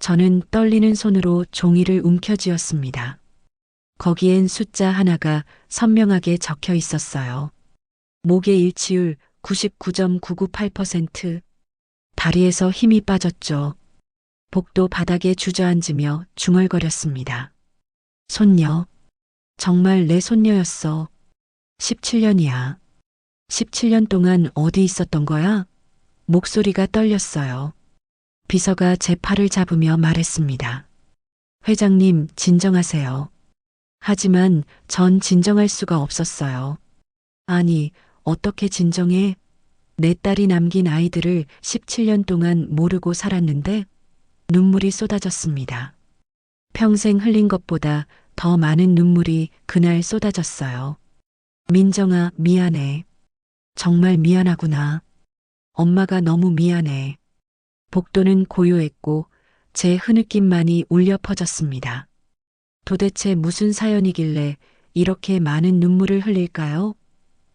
저는 떨리는 손으로 종이를 움켜쥐었습니다. 거기엔 숫자 하나가 선명하게 적혀 있었어요. 목의 일치율 99.998%. 다리에서 힘이 빠졌죠. 복도 바닥에 주저앉으며 중얼거렸습니다. 손녀. 정말 내 손녀였어. 17년이야. 17년 동안 어디 있었던 거야? 목소리가 떨렸어요. 비서가 제 팔을 잡으며 말했습니다. 회장님, 진정하세요. 하지만 전 진정할 수가 없었어요. 아니, 어떻게 진정해? 내 딸이 남긴 아이들을 17년 동안 모르고 살았는데 눈물이 쏟아졌습니다. 평생 흘린 것보다 더 많은 눈물이 그날 쏟아졌어요. 민정아, 미안해. 정말 미안하구나. 엄마가 너무 미안해. 복도는 고요했고 제 흐느낌만이 울려 퍼졌습니다. 도대체 무슨 사연이길래 이렇게 많은 눈물을 흘릴까요?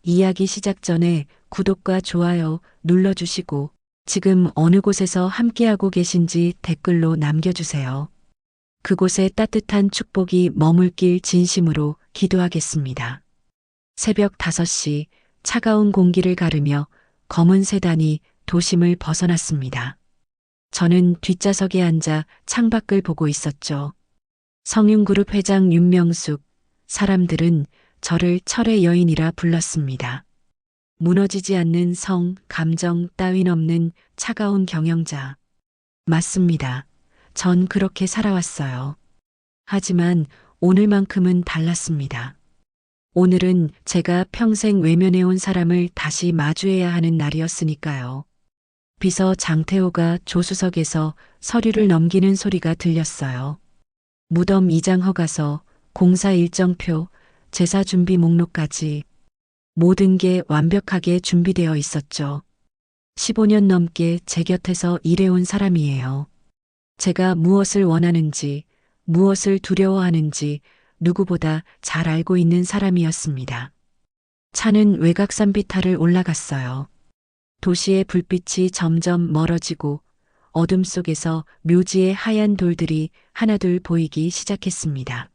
이야기 시작 전에 구독과 좋아요 눌러주시고 지금 어느 곳에서 함께하고 계신지 댓글로 남겨주세요. 그곳에 따뜻한 축복이 머물길 진심으로 기도하겠습니다. 새벽 5시 차가운 공기를 가르며 검은 세단이 도심을 벗어났습니다. 저는 뒷좌석에 앉아 창밖을 보고 있었죠. 성윤그룹 회장 윤명숙, 사람들은 저를 철의 여인이라 불렀습니다. 무너지지 않는 성, 감정 따윈 없는 차가운 경영자. 맞습니다. 전 그렇게 살아왔어요. 하지만 오늘만큼은 달랐습니다. 오늘은 제가 평생 외면해온 사람을 다시 마주해야 하는 날이었으니까요. 비서 장태호가 조수석에서 서류를 넘기는 소리가 들렸어요. 무덤 이장 허가서, 공사 일정표, 제사 준비 목록까지 모든 게 완벽하게 준비되어 있었죠. 15년 넘게 제 곁에서 일해온 사람이에요. 제가 무엇을 원하는지, 무엇을 두려워하는지 누구보다 잘 알고 있는 사람이었습니다. 차는 외곽산비탈을 올라갔어요. 도시의 불빛이 점점 멀어지고 어둠 속에서 묘지의 하얀 돌들이 하나둘 보이기 시작했습니다.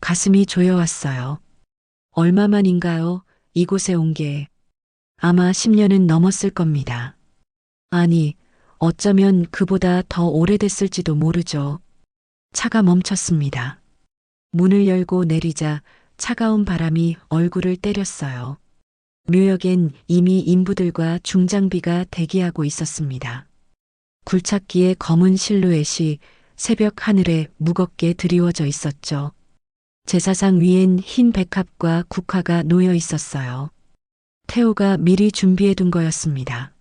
가슴이 조여왔어요. 얼마만인가요? 이곳에 온 게. 아마 10년은 넘었을 겁니다. 아니, 어쩌면 그보다 더 오래됐을지도 모르죠. 차가 멈췄습니다. 문을 열고 내리자 차가운 바람이 얼굴을 때렸어요. 묘역엔 이미 인부들과 중장비가 대기하고 있었습니다. 굴착기의 검은 실루엣이 새벽 하늘에 무겁게 드리워져 있었죠. 제사상 위엔 흰 백합과 국화가 놓여 있었어요. 태호가 미리 준비해둔 거였습니다.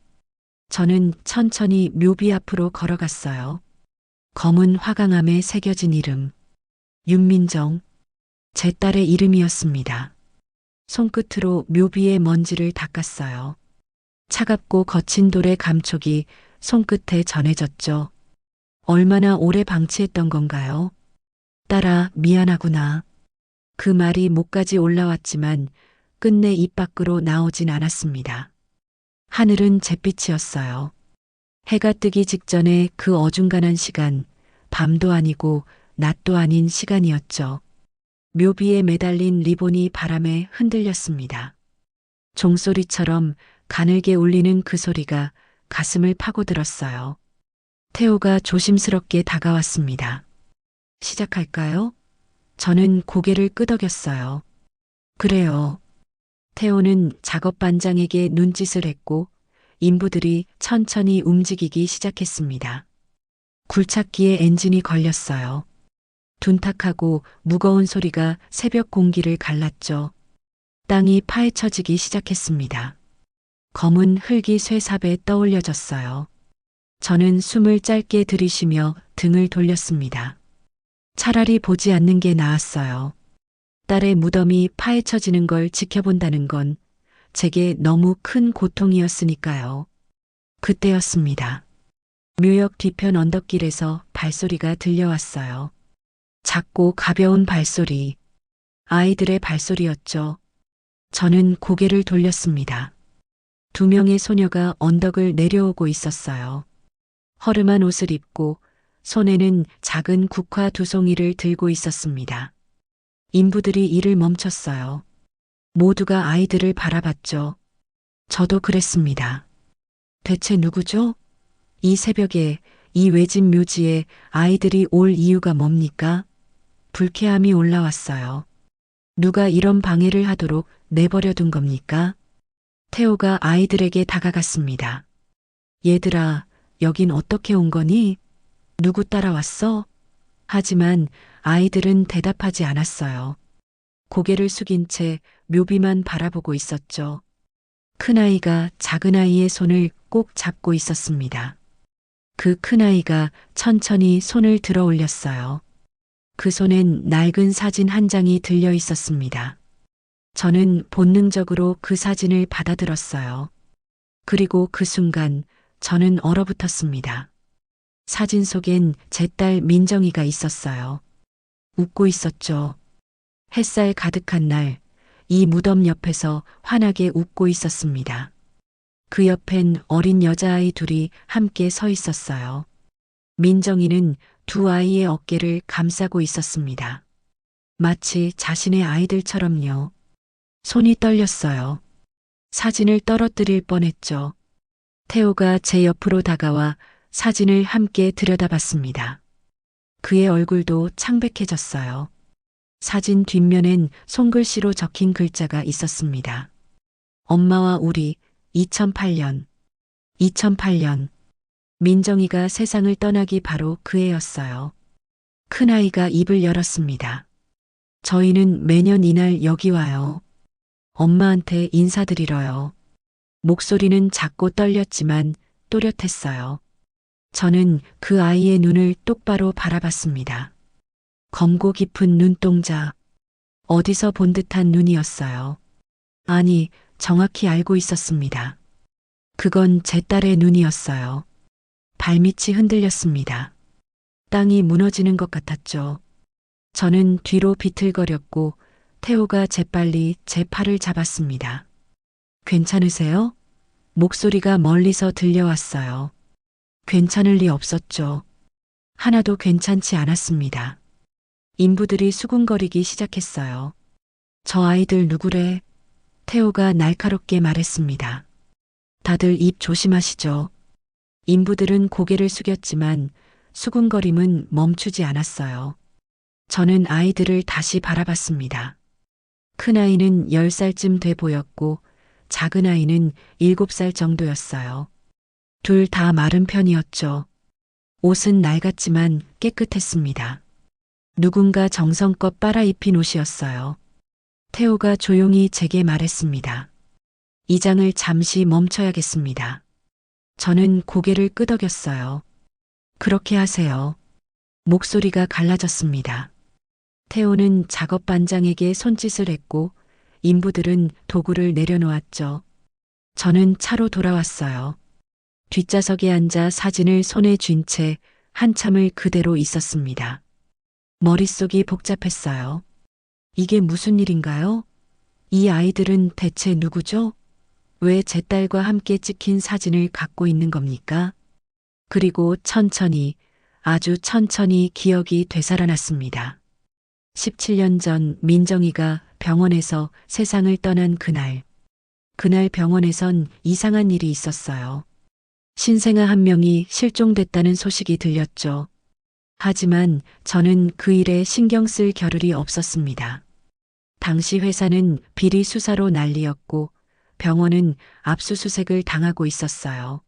저는 천천히 묘비 앞으로 걸어갔어요. 검은 화강암에 새겨진 이름. 윤민정. 제 딸의 이름이었습니다. 손끝으로 묘비의 먼지를 닦았어요. 차갑고 거친 돌의 감촉이 손끝에 전해졌죠. 얼마나 오래 방치했던 건가요? 딸아, 미안하구나. 그 말이 목까지 올라왔지만 끝내 입 밖으로 나오진 않았습니다. 하늘은 잿빛이었어요. 해가 뜨기 직전에 그 어중간한 시간, 밤도 아니고 낮도 아닌 시간이었죠. 묘비에 매달린 리본이 바람에 흔들렸습니다. 종소리처럼 가늘게 울리는 그 소리가 가슴을 파고들었어요. 태호가 조심스럽게 다가왔습니다. 시작할까요? 저는 고개를 끄덕였어요. 그래요. 태호는 작업 반장에게 눈짓을 했고 인부들이 천천히 움직이기 시작했습니다. 굴착기에 엔진이 걸렸어요. 둔탁하고 무거운 소리가 새벽 공기를 갈랐죠. 땅이 파헤쳐지기 시작했습니다. 검은 흙이 쇠삽에 떠올려졌어요. 저는 숨을 짧게 들이쉬며 등을 돌렸습니다. 차라리 보지 않는 게 나았어요. 딸의 무덤이 파헤쳐지는 걸 지켜본다는 건 제게 너무 큰 고통이었으니까요. 그때였습니다. 묘역 뒤편 언덕길에서 발소리가 들려왔어요. 작고 가벼운 발소리. 아이들의 발소리였죠. 저는 고개를 돌렸습니다. 2명의 소녀가 언덕을 내려오고 있었어요. 허름한 옷을 입고 손에는 작은 국화 두 송이를 들고 있었습니다. 인부들이 일을 멈췄어요. 모두가 아이들을 바라봤죠. 저도 그랬습니다. 대체 누구죠? 이 새벽에 이 외진 묘지에 아이들이 올 이유가 뭡니까? 불쾌함이 올라왔어요. 누가 이런 방해를 하도록 내버려 둔 겁니까? 태호가 아이들에게 다가갔습니다. 얘들아, 여긴 어떻게 온 거니? 누구 따라왔어? 하지만 아이들은 대답하지 않았어요. 고개를 숙인 채 묘비만 바라보고 있었죠. 큰아이가 작은아이의 손을 꼭 잡고 있었습니다. 그 큰아이가 천천히 손을 들어 올렸어요. 그 손엔 낡은 사진 한 장이 들려 있었습니다. 저는 본능적으로 그 사진을 받아들었어요. 그리고 그 순간 저는 얼어붙었습니다. 사진 속엔 제 딸 민정이가 있었어요. 웃고 있었죠. 햇살 가득한 날, 이 무덤 옆에서 환하게 웃고 있었습니다. 그 옆엔 어린 여자아이 둘이 함께 서 있었어요. 민정이는 두 아이의 어깨를 감싸고 있었습니다. 마치 자신의 아이들처럼요. 손이 떨렸어요. 사진을 떨어뜨릴 뻔했죠. 태호가 제 옆으로 다가와 사진을 함께 들여다봤습니다. 그의 얼굴도 창백해졌어요. 사진 뒷면엔 손글씨로 적힌 글자가 있었습니다. 엄마와 우리 2008년. 2008년. 민정이가 세상을 떠나기 바로 그 해였어요. 큰아이가 입을 열었습니다. 저희는 매년 이날 여기 와요. 엄마한테 인사드리러요. 목소리는 작고 떨렸지만 또렷했어요. 저는 그 아이의 눈을 똑바로 바라봤습니다. 검고 깊은 눈동자. 어디서 본 듯한 눈이었어요. 아니, 정확히 알고 있었습니다. 그건 제 딸의 눈이었어요. 발밑이 흔들렸습니다. 땅이 무너지는 것 같았죠. 저는 뒤로 비틀거렸고 태호가 재빨리 제 팔을 잡았습니다. 괜찮으세요? 목소리가 멀리서 들려왔어요. 괜찮을 리 없었죠. 하나도 괜찮지 않았습니다. 인부들이 수군거리기 시작했어요. 저 아이들 누구래? 태호가 날카롭게 말했습니다. 다들 입 조심하시죠. 인부들은 고개를 숙였지만 수군거림은 멈추지 않았어요. 저는 아이들을 다시 바라봤습니다. 큰아이는 10살쯤 돼 보였고 작은아이는 7살 정도였어요. 둘 다 마른 편이었죠. 옷은 낡았지만 깨끗했습니다. 누군가 정성껏 빨아입힌 옷이었어요. 태호가 조용히 제게 말했습니다. 이 장을 잠시 멈춰야겠습니다. 저는 고개를 끄덕였어요. 그렇게 하세요. 목소리가 갈라졌습니다. 태호는 작업 반장에게 손짓을 했고 인부들은 도구를 내려놓았죠. 저는 차로 돌아왔어요. 뒷좌석에 앉아 사진을 손에 쥔 채 한참을 그대로 있었습니다. 머릿속이 복잡했어요. 이게 무슨 일인가요? 이 아이들은 대체 누구죠? 왜 제 딸과 함께 찍힌 사진을 갖고 있는 겁니까? 그리고 천천히, 아주 천천히 기억이 되살아났습니다. 17년 전 민정이가 병원에서 세상을 떠난 그날. 그날 병원에선 이상한 일이 있었어요. 신생아 한 명이 실종됐다는 소식이 들렸죠. 하지만 저는 그 일에 신경 쓸 겨를이 없었습니다. 당시 회사는 비리 수사로 난리였고 병원은 압수수색을 당하고 있었어요.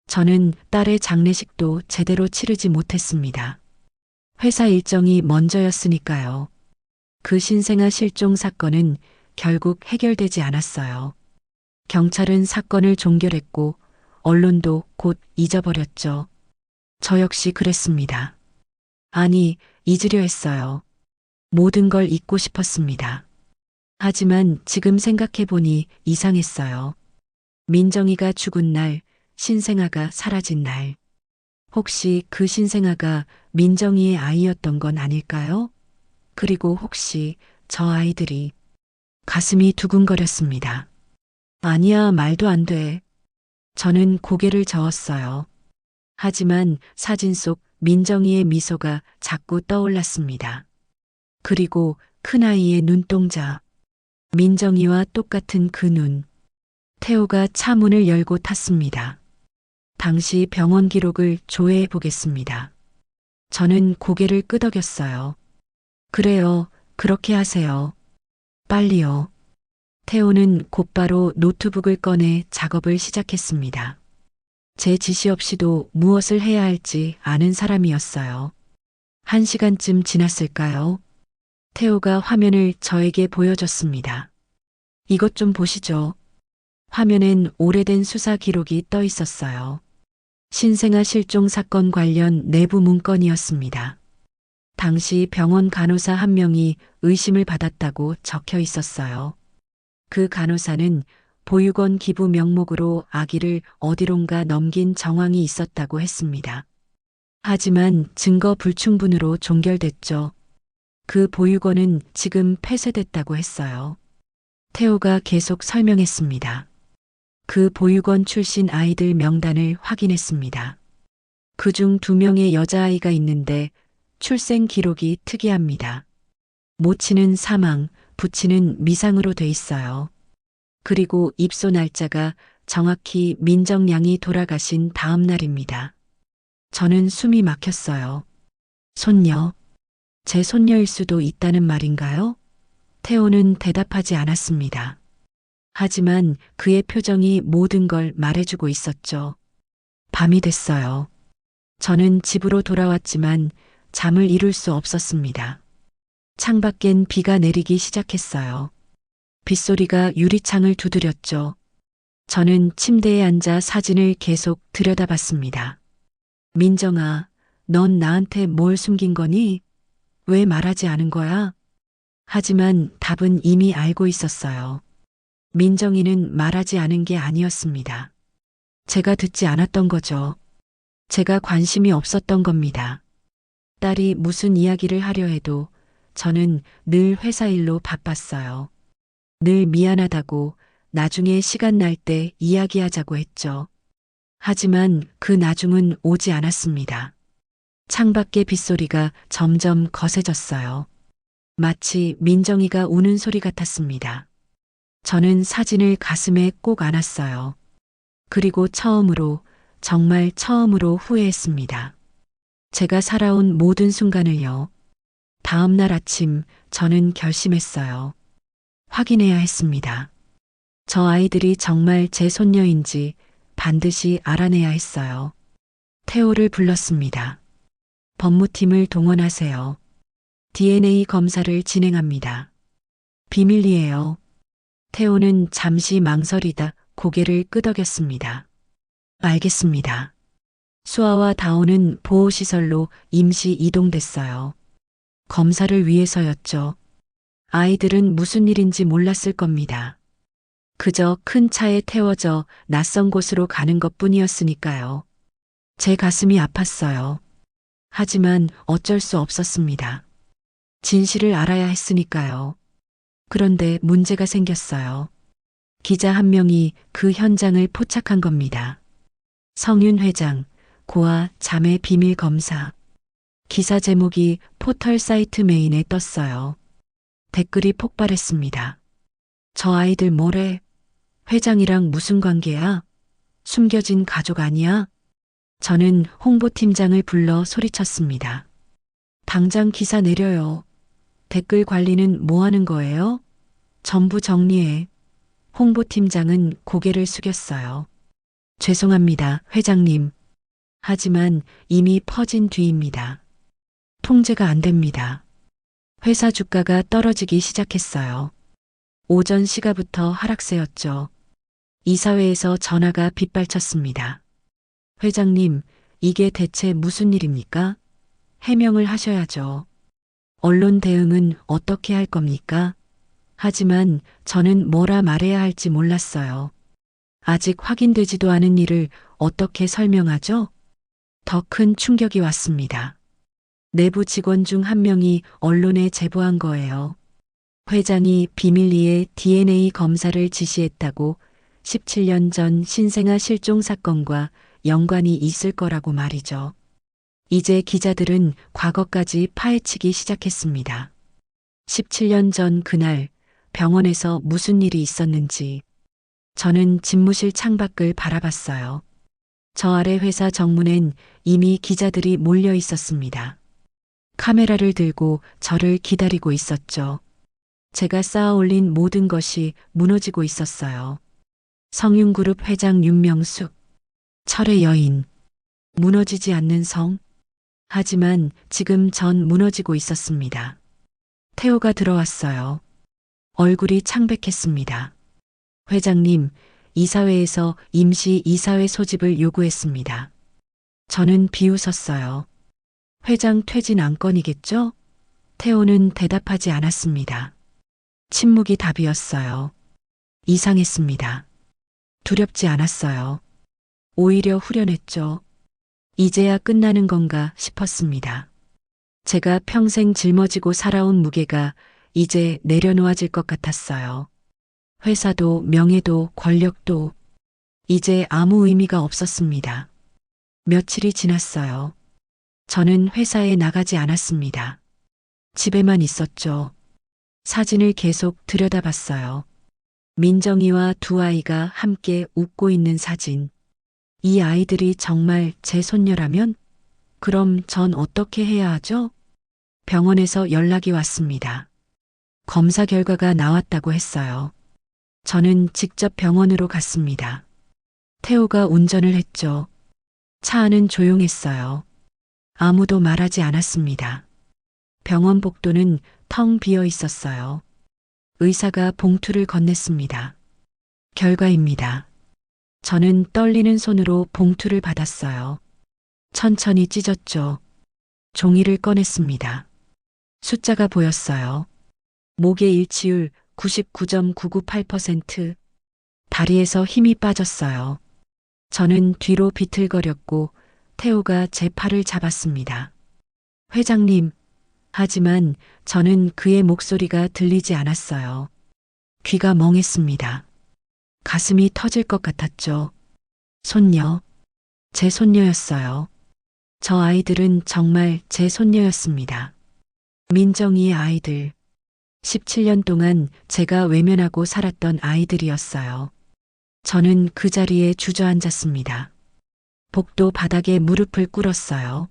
저는 딸의 장례식도 제대로 치르지 못했습니다. 회사 일정이 먼저였으니까요. 그 신생아 실종 사건은 결국 해결되지 않았어요. 경찰은 사건을 종결했고 언론도 곧 잊어버렸죠. 저 역시 그랬습니다. 아니, 잊으려 했어요. 모든 걸 잊고 싶었습니다. 하지만 지금 생각해보니 이상했어요. 민정이가 죽은 날, 신생아가 사라진 날. 혹시 그 신생아가 민정이의 아이였던 건 아닐까요? 그리고 혹시 저 아이들이 가슴이 두근거렸습니다. 아니야, 말도 안 돼. 저는 고개를 저었어요. 하지만 사진 속 민정이의 미소가 자꾸 떠올랐습니다. 그리고 큰아이의 눈동자. 민정이와 똑같은 그 눈. 태호가 차 문을 열고 탔습니다. 당시 병원 기록을 조회해 보겠습니다. 저는 고개를 끄덕였어요. 그래요, 그렇게 하세요. 빨리요. 태호는 곧바로 노트북을 꺼내 작업을 시작했습니다. 제 지시 없이도 무엇을 해야 할지 아는 사람이었어요. 1시간쯤 지났을까요? 태호가 화면을 저에게 보여줬습니다. 이것 좀 보시죠. 화면엔 오래된 수사 기록이 떠 있었어요. 신생아 실종 사건 관련 내부 문건이었습니다. 당시 병원 간호사 한 명이 의심을 받았다고 적혀 있었어요. 그 간호사는 보육원 기부 명목으로 아기를 어디론가 넘긴 정황이 있었다고 했습니다. 하지만 증거 불충분으로 종결됐죠. 그 보육원은 지금 폐쇄됐다고 했어요. 태호가 계속 설명했습니다. 그 보육원 출신 아이들 명단을 확인했습니다. 그중 2명의 여자아이가 있는데 출생 기록이 특이합니다. 모친은 사망, 부친은 미상으로 돼 있어요. 그리고 입소 날짜가 정확히 민정 양이 돌아가신 다음 날입니다. 저는 숨이 막혔어요. 손녀, 제 손녀일 수도 있다는 말인가요? 태호는 대답하지 않았습니다. 하지만 그의 표정이 모든 걸 말해주고 있었죠. 밤이 됐어요. 저는 집으로 돌아왔지만 잠을 이룰 수 없었습니다. 창밖엔 비가 내리기 시작했어요. 빗소리가 유리창을 두드렸죠. 저는 침대에 앉아 사진을 계속 들여다봤습니다. 민정아, 넌 나한테 뭘 숨긴 거니? 왜 말하지 않은 거야? 하지만 답은 이미 알고 있었어요. 민정이는 말하지 않은 게 아니었습니다. 제가 듣지 않았던 거죠. 제가 관심이 없었던 겁니다. 딸이 무슨 이야기를 하려 해도 저는 늘 회사 일로 바빴어요. 늘 미안하다고 나중에 시간 날 때 이야기하자고 했죠. 하지만 그 나중은 오지 않았습니다. 창밖의 빗소리가 점점 거세졌어요. 마치 민정이가 우는 소리 같았습니다. 저는 사진을 가슴에 꼭 안았어요. 그리고 처음으로, 정말 처음으로 후회했습니다. 제가 살아온 모든 순간을요. 다음 날 아침 저는 결심했어요. 확인해야 했습니다. 저 아이들이 정말 제 손녀인지 반드시 알아내야 했어요. 태호를 불렀습니다. 법무팀을 동원하세요. DNA 검사를 진행합니다. 비밀이에요. 태호는 잠시 망설이다 고개를 끄덕였습니다. 알겠습니다. 수아와 다오는 보호시설로 임시 이동됐어요. 검사를 위해서였죠. 아이들은 무슨 일인지 몰랐을 겁니다. 그저 큰 차에 태워져 낯선 곳으로 가는 것뿐이었으니까요. 제 가슴이 아팠어요. 하지만 어쩔 수 없었습니다. 진실을 알아야 했으니까요. 그런데 문제가 생겼어요. 기자 한 명이 그 현장을 포착한 겁니다. 성윤 회장, 고아 자매 비밀 검사. 기사 제목이 포털 사이트 메인에 떴어요. 댓글이 폭발했습니다. 저 아이들 뭐래? 회장이랑 무슨 관계야? 숨겨진 가족 아니야? 저는 홍보팀장을 불러 소리쳤습니다. 당장 기사 내려요. 댓글 관리는 뭐 하는 거예요? 전부 정리해. 홍보팀장은 고개를 숙였어요. 죄송합니다, 회장님. 하지만 이미 퍼진 뒤입니다. 통제가 안 됩니다. 회사 주가가 떨어지기 시작했어요. 오전 시가부터 하락세였죠. 이사회에서 전화가 빗발쳤습니다. 회장님, 이게 대체 무슨 일입니까? 해명을 하셔야죠. 언론 대응은 어떻게 할 겁니까? 하지만 저는 뭐라 말해야 할지 몰랐어요. 아직 확인되지도 않은 일을 어떻게 설명하죠? 더 큰 충격이 왔습니다. 내부 직원 중 한 명이 언론에 제보한 거예요. 회장이 비밀리에 DNA 검사를 지시했다고 17년 전 신생아 실종 사건과 연관이 있을 거라고 말이죠. 이제 기자들은 과거까지 파헤치기 시작했습니다. 17년 전 그날 병원에서 무슨 일이 있었는지 저는 집무실 창밖을 바라봤어요. 저 아래 회사 정문엔 이미 기자들이 몰려 있었습니다. 카메라를 들고 저를 기다리고 있었죠. 제가 쌓아 올린 모든 것이 무너지고 있었어요. 성윤그룹 회장 윤명숙, 철의 여인, 무너지지 않는 성. 하지만 지금 전 무너지고 있었습니다. 태호가 들어왔어요. 얼굴이 창백했습니다. 회장님, 이사회에서 임시 이사회 소집을 요구했습니다. 저는 비웃었어요. 회장 퇴진 안건이겠죠? 태호는 대답하지 않았습니다. 침묵이 답이었어요. 이상했습니다. 두렵지 않았어요. 오히려 후련했죠. 이제야 끝나는 건가 싶었습니다. 제가 평생 짊어지고 살아온 무게가 이제 내려놓아질 것 같았어요. 회사도 명예도 권력도 이제 아무 의미가 없었습니다. 며칠이 지났어요. 저는 회사에 나가지 않았습니다. 집에만 있었죠. 사진을 계속 들여다봤어요. 민정이와 두 아이가 함께 웃고 있는 사진. 이 아이들이 정말 제 손녀라면? 그럼 전 어떻게 해야 하죠? 병원에서 연락이 왔습니다. 검사 결과가 나왔다고 했어요. 저는 직접 병원으로 갔습니다. 태호가 운전을 했죠. 차 안은 조용했어요. 아무도 말하지 않았습니다. 병원 복도는 텅 비어 있었어요. 의사가 봉투를 건넸습니다. 결과입니다. 저는 떨리는 손으로 봉투를 받았어요. 천천히 찢었죠. 종이를 꺼냈습니다. 숫자가 보였어요. 목의 일치율 99.998%. 다리에서 힘이 빠졌어요. 저는 뒤로 비틀거렸고 태호가 제 팔을 잡았습니다. 회장님. 하지만 저는 그의 목소리가 들리지 않았어요. 귀가 멍했습니다. 가슴이 터질 것 같았죠. 손녀. 제 손녀였어요. 저 아이들은 정말 제 손녀였습니다. 민정이의 아이들. 17년 동안 제가 외면하고 살았던 아이들이었어요. 저는 그 자리에 주저앉았습니다. 복도 바닥에 무릎을 꿇었어요.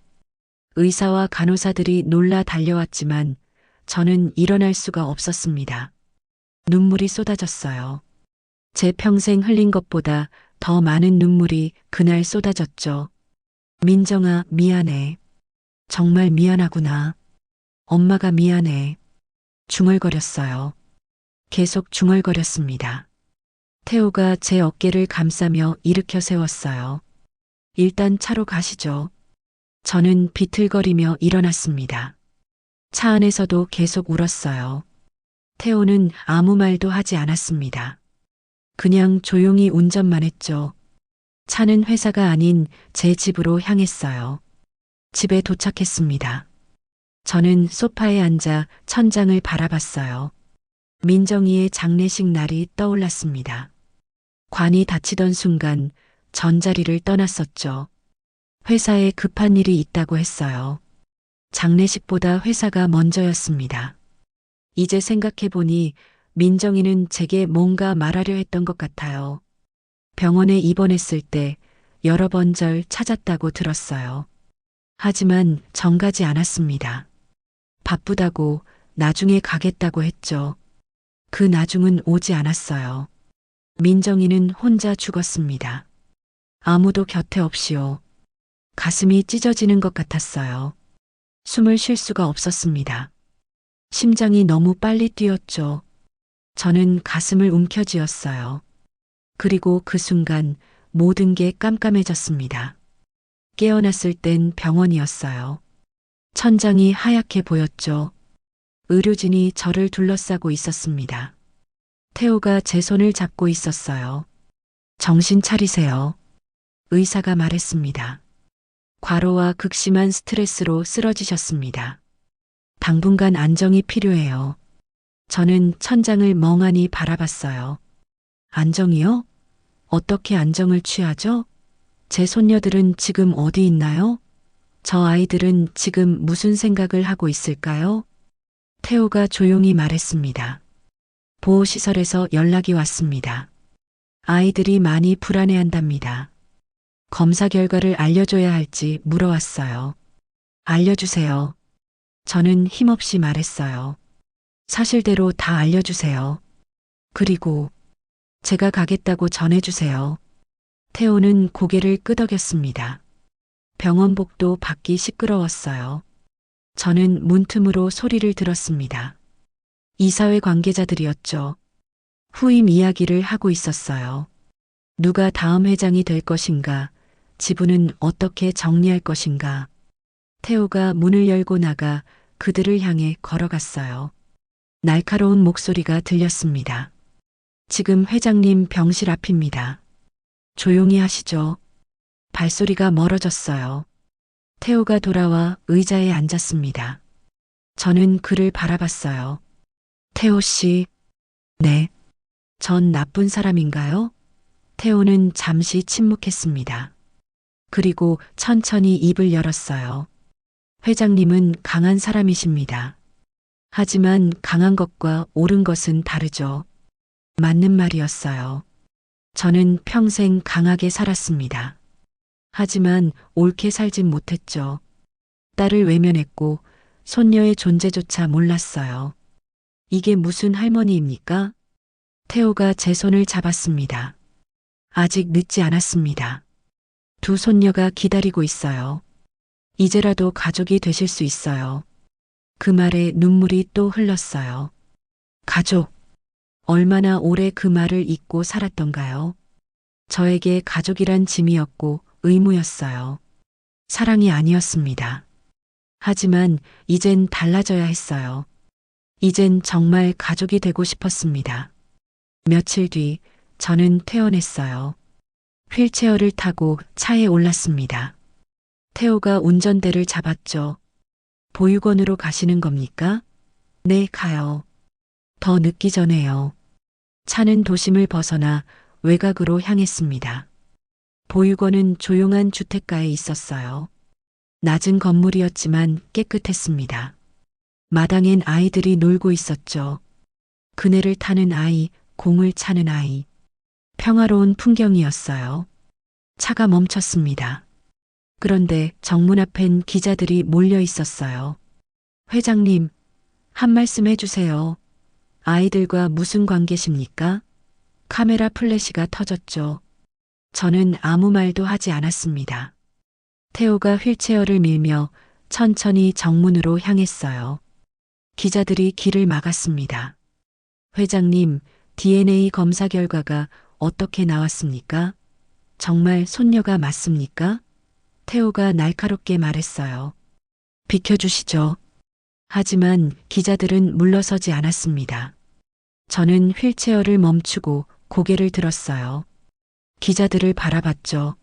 의사와 간호사들이 놀라 달려왔지만 저는 일어날 수가 없었습니다. 눈물이 쏟아졌어요. 제 평생 흘린 것보다 더 많은 눈물이 그날 쏟아졌죠. 민정아, 미안해. 정말 미안하구나. 엄마가 미안해. 중얼거렸어요. 계속 중얼거렸습니다. 태호가 제 어깨를 감싸며 일으켜 세웠어요. 일단 차로 가시죠. 저는 비틀거리며 일어났습니다. 차 안에서도 계속 울었어요. 태호는 아무 말도 하지 않았습니다. 그냥 조용히 운전만 했죠. 차는 회사가 아닌 제 집으로 향했어요. 집에 도착했습니다. 저는 소파에 앉아 천장을 바라봤어요. 민정이의 장례식 날이 떠올랐습니다. 관이 닫히던 순간 전자리를 떠났었죠. 회사에 급한 일이 있다고 했어요. 장례식보다 회사가 먼저였습니다. 이제 생각해보니 민정이는 제게 뭔가 말하려 했던 것 같아요. 병원에 입원했을 때 여러 번 절 찾았다고 들었어요. 하지만 정 가지 않았습니다. 바쁘다고 나중에 가겠다고 했죠. 그 나중은 오지 않았어요. 민정이는 혼자 죽었습니다. 아무도 곁에 없이요. 가슴이 찢어지는 것 같았어요. 숨을 쉴 수가 없었습니다. 심장이 너무 빨리 뛰었죠. 저는 가슴을 움켜쥐었어요. 그리고 그 순간 모든 게 깜깜해졌습니다. 깨어났을 땐 병원이었어요. 천장이 하얗게 보였죠. 의료진이 저를 둘러싸고 있었습니다. 태호가 제 손을 잡고 있었어요. 정신 차리세요. 의사가 말했습니다. 과로와 극심한 스트레스로 쓰러지셨습니다. 당분간 안정이 필요해요. 저는 천장을 멍하니 바라봤어요. 안정이요? 어떻게 안정을 취하죠? 제 손녀들은 지금 어디 있나요? 저 아이들은 지금 무슨 생각을 하고 있을까요? 태호가 조용히 말했습니다. 보호시설에서 연락이 왔습니다. 아이들이 많이 불안해한답니다. 검사 결과를 알려줘야 할지 물어왔어요. 알려주세요. 저는 힘없이 말했어요. 사실대로 다 알려주세요. 그리고 제가 가겠다고 전해주세요. 태호는 고개를 끄덕였습니다. 병원복도 밖이 시끄러웠어요. 저는 문틈으로 소리를 들었습니다. 이사회 관계자들이었죠. 후임 이야기를 하고 있었어요. 누가 다음 회장이 될 것인가, 지분은 어떻게 정리할 것인가. 태호가 문을 열고 나가 그들을 향해 걸어갔어요. 날카로운 목소리가 들렸습니다. 지금 회장님 병실 앞입니다. 조용히 하시죠. 발소리가 멀어졌어요. 태호가 돌아와 의자에 앉았습니다. 저는 그를 바라봤어요. 태호 씨, 네. 전 나쁜 사람인가요? 태호는 잠시 침묵했습니다. 그리고 천천히 입을 열었어요. 회장님은 강한 사람이십니다. 하지만 강한 것과 옳은 것은 다르죠. 맞는 말이었어요. 저는 평생 강하게 살았습니다. 하지만 옳게 살진 못했죠. 딸을 외면했고 손녀의 존재조차 몰랐어요. 이게 무슨 할머니입니까? 태호가 제 손을 잡았습니다. 아직 늦지 않았습니다. 두 손녀가 기다리고 있어요. 이제라도 가족이 되실 수 있어요. 그 말에 눈물이 또 흘렀어요. 가족. 얼마나 오래 그 말을 잊고 살았던가요? 저에게 가족이란 짐이었고 의무였어요. 사랑이 아니었습니다. 하지만 이젠 달라져야 했어요. 이젠 정말 가족이 되고 싶었습니다. 며칠 뒤 저는 퇴원했어요. 휠체어를 타고 차에 올랐습니다. 태호가 운전대를 잡았죠. 보육원으로 가시는 겁니까? 네, 가요. 더 늦기 전에요. 차는 도심을 벗어나 외곽으로 향했습니다. 보육원은 조용한 주택가에 있었어요. 낮은 건물이었지만 깨끗했습니다. 마당엔 아이들이 놀고 있었죠. 그네를 타는 아이, 공을 차는 아이. 평화로운 풍경이었어요. 차가 멈췄습니다. 그런데 정문 앞엔 기자들이 몰려 있었어요. 회장님, 한 말씀 해주세요. 아이들과 무슨 관계십니까? 카메라 플래시가 터졌죠. 저는 아무 말도 하지 않았습니다. 태호가 휠체어를 밀며 천천히 정문으로 향했어요. 기자들이 길을 막았습니다. 회장님, DNA 검사 결과가 어떻게 나왔습니까? 정말 손녀가 맞습니까? 태호가 날카롭게 말했어요. 비켜주시죠. 하지만 기자들은 물러서지 않았습니다. 저는 휠체어를 멈추고 고개를 들었어요. 기자들을 바라봤죠.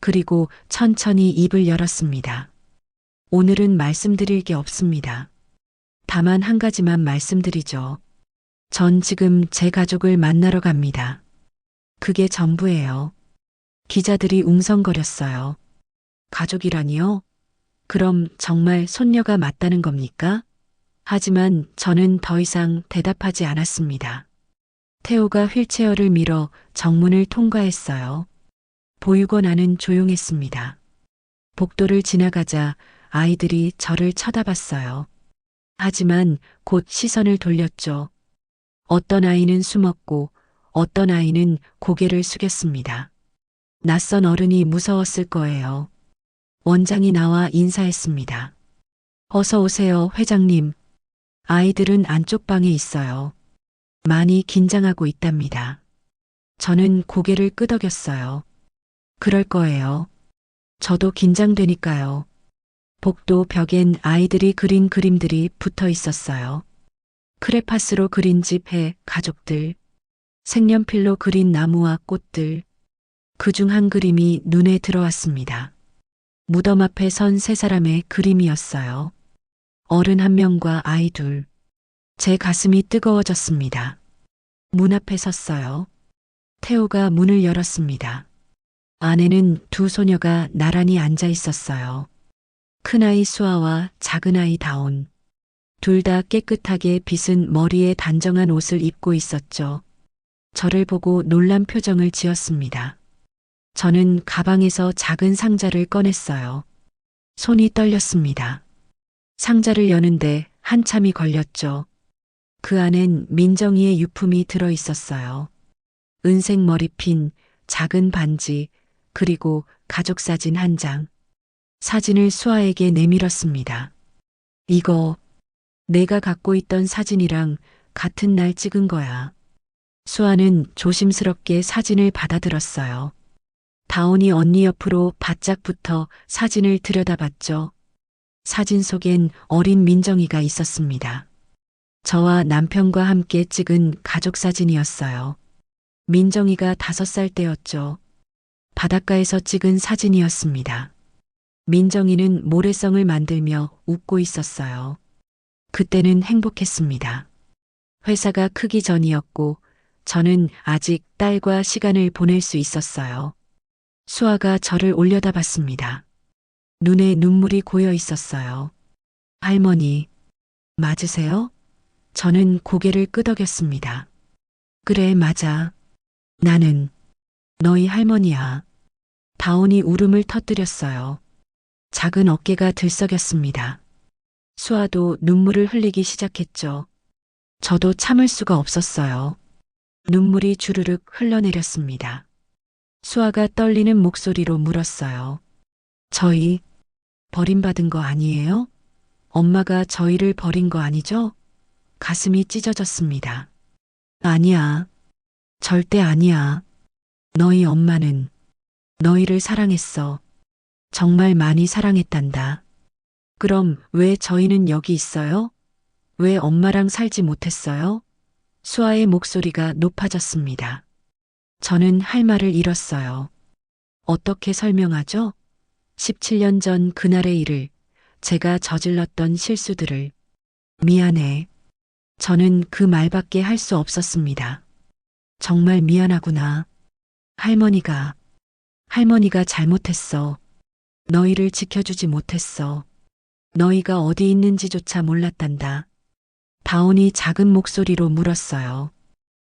그리고 천천히 입을 열었습니다. 오늘은 말씀드릴 게 없습니다. 다만 한 가지만 말씀드리죠. 전 지금 제 가족을 만나러 갑니다. 그게 전부예요. 기자들이 웅성거렸어요. 가족이라니요? 그럼 정말 손녀가 맞다는 겁니까? 하지만 저는 더 이상 대답하지 않았습니다. 태호가 휠체어를 밀어 정문을 통과했어요. 보육원 안은 조용했습니다. 복도를 지나가자 아이들이 저를 쳐다봤어요. 하지만 곧 시선을 돌렸죠. 어떤 아이는 숨었고 어떤 아이는 고개를 숙였습니다. 낯선 어른이 무서웠을 거예요. 원장이 나와 인사했습니다. 어서 오세요, 회장님. 아이들은 안쪽 방에 있어요. 많이 긴장하고 있답니다. 저는 고개를 끄덕였어요. 그럴 거예요. 저도 긴장되니까요. 복도 벽엔 아이들이 그린 그림들이 붙어 있었어요. 크레파스로 그린 집, 해, 가족들. 색연필로 그린 나무와 꽃들. 그중 한 그림이 눈에 들어왔습니다. 무덤 앞에 선 세 사람의 그림이었어요. 어른 한 명과 아이 둘. 제 가슴이 뜨거워졌습니다. 문 앞에 섰어요. 태호가 문을 열었습니다. 안에는 두 소녀가 나란히 앉아 있었어요. 큰아이 수아와 작은아이 다온. 둘 다 깨끗하게 빗은 머리에 단정한 옷을 입고 있었죠. 저를 보고 놀란 표정을 지었습니다. 저는 가방에서 작은 상자를 꺼냈어요. 손이 떨렸습니다. 상자를 여는데 한참이 걸렸죠. 그 안엔 민정이의 유품이 들어 있었어요. 은색 머리핀, 작은 반지, 그리고 가족 사진 한 장. 사진을 수아에게 내밀었습니다. 이거 내가 갖고 있던 사진이랑 같은 날 찍은 거야. 수아는 조심스럽게 사진을 받아들었어요. 다온이 언니 옆으로 바짝 붙어 사진을 들여다봤죠. 사진 속엔 어린 민정이가 있었습니다. 저와 남편과 함께 찍은 가족 사진이었어요. 민정이가 5살 때였죠. 바닷가에서 찍은 사진이었습니다. 민정이는 모래성을 만들며 웃고 있었어요. 그때는 행복했습니다. 회사가 크기 전이었고 저는 아직 딸과 시간을 보낼 수 있었어요. 수아가 저를 올려다봤습니다. 눈에 눈물이 고여 있었어요. 할머니, 맞으세요? 저는 고개를 끄덕였습니다. 그래, 맞아. 나는 너희 할머니야. 다온이 울음을 터뜨렸어요. 작은 어깨가 들썩였습니다. 수아도 눈물을 흘리기 시작했죠. 저도 참을 수가 없었어요. 눈물이 주르륵 흘러내렸습니다. 수아가 떨리는 목소리로 물었어요. 저희 버림받은 거 아니에요? 엄마가 저희를 버린 거 아니죠? 가슴이 찢어졌습니다. 아니야. 절대 아니야. 너희 엄마는 너희를 사랑했어. 정말 많이 사랑했단다. 그럼 왜 저희는 여기 있어요? 왜 엄마랑 살지 못했어요? 수아의 목소리가 높아졌습니다. 저는 할 말을 잃었어요. 어떻게 설명하죠? 17년 전 그날의 일을, 제가 저질렀던 실수들을. 미안해. 저는 그 말밖에 할 수 없었습니다. 정말 미안하구나. 할머니가 잘못했어. 너희를 지켜주지 못했어. 너희가 어디 있는지조차 몰랐단다. 다온이 작은 목소리로 물었어요.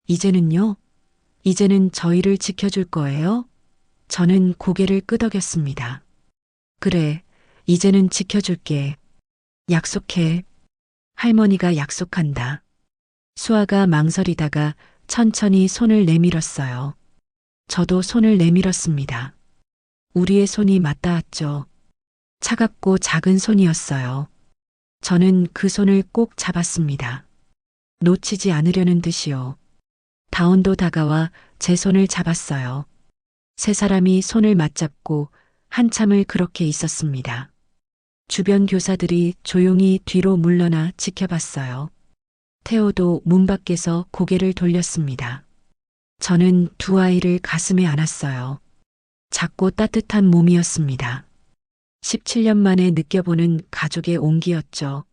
이제는요? 이제는 저희를 지켜줄 거예요? 저는 고개를 끄덕였습니다. 그래, 이제는 지켜줄게. 약속해. 할머니가 약속한다. 수아가 망설이다가 천천히 손을 내밀었어요. 저도 손을 내밀었습니다. 우리의 손이 맞닿았죠. 차갑고 작은 손이었어요. 저는 그 손을 꼭 잡았습니다. 놓치지 않으려는 듯이요. 다온도 다가와 제 손을 잡았어요. 세 사람이 손을 맞잡고 한참을 그렇게 있었습니다. 주변 교사들이 조용히 뒤로 물러나 지켜봤어요. 태호도 문 밖에서 고개를 돌렸습니다. 저는 두 아이를 가슴에 안았어요. 작고 따뜻한 몸이었습니다. 17년 만에 느껴보는 가족의 온기였죠.